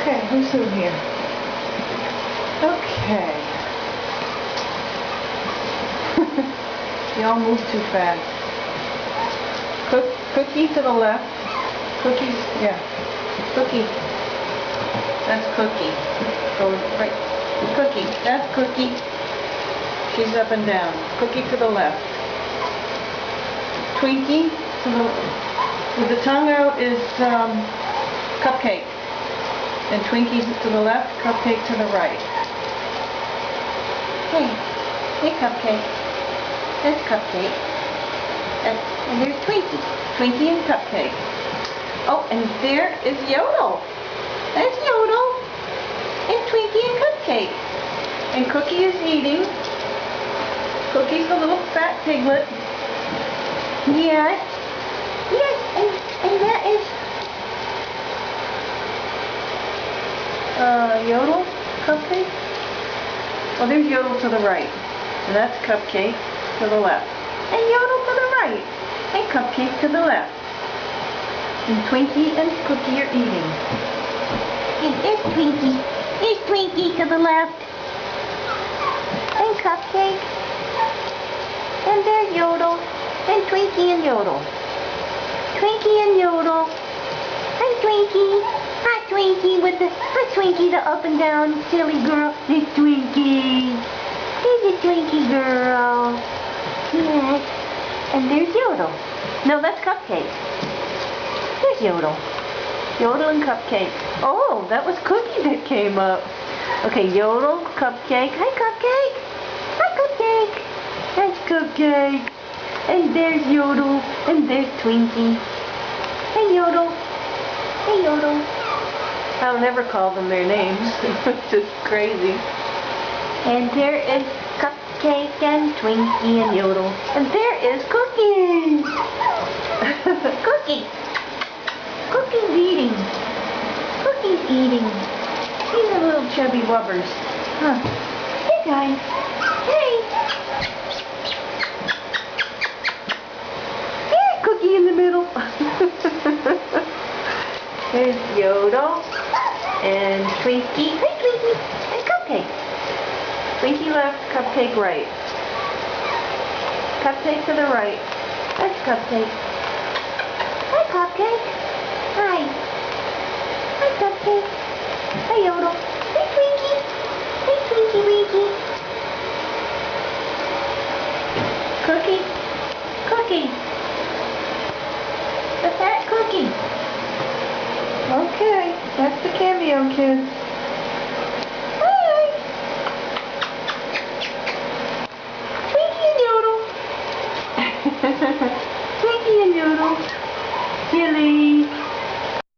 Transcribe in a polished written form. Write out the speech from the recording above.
Okay, who's who here? Okay. Y'all move too fast. Cookie to the left. Cookie's, yeah. Cookie. That's Cookie. Go right. Cookie. That's Cookie. She's up and down. Cookie to the left. Twinkie to the, with the tongue out is Cupcake. And Twinkie to the left, Cupcake to the right. Hey. Hey, Cupcake. That's Cupcake. And there's Twinkie. Twinkie and Cupcake. Oh, and there is Yodel. That's Yodel. And Twinkie and Cupcake. And Cookie is eating. Cookie's the little fat piglet. Yes. Yes, and that is Yodel, Cupcake. Well, there's Yodel to the right. And that's Cupcake to the left. And Yodel to the right. And Cupcake to the left. And Twinkie and Cookie are eating. And there's Twinkie. There's Twinkie to the left. And Cupcake. And there's Yodel. And Twinkie and Yodel. Twinkie and Yodel. And Twinkie. Hi, Twinkie with the Twinkie, the up and down silly girl. There's Twinkie. There's a Twinkie girl. Yes. And there's Yodel. No, that's Cupcake. There's Yodel. Yodel and Cupcake. Oh, that was Cookie that came up. Okay, Yodel, Cupcake. Hi, Cupcake. Hi, Cupcake. That's Cupcake. And there's Yodel. And there's Twinkie. Hey, Yodel. Hey, Yodel. I'll never call them their names. It's just crazy. And there is Cupcake and Twinkie and Yodel. And there is Cookie. Cookie. Cookie's eating. Cookie's eating. These are little chubby wubbers. Huh. Hey, guys. Hey. Hey, Cookie in the middle. There's Yodel and Twinkie. Hey, Twinkie. And Cupcake. Twinkie left, Cupcake right. Cupcake to the right. That's Cupcake. Hi, Cupcake. Hi. Hi, Cupcake. Hi, Yodel. Hey, Twinkie. Hey, Twinkie Winkie. Cookie. Cookie. The fat Cookie. Okay, that's the Cameo Kids.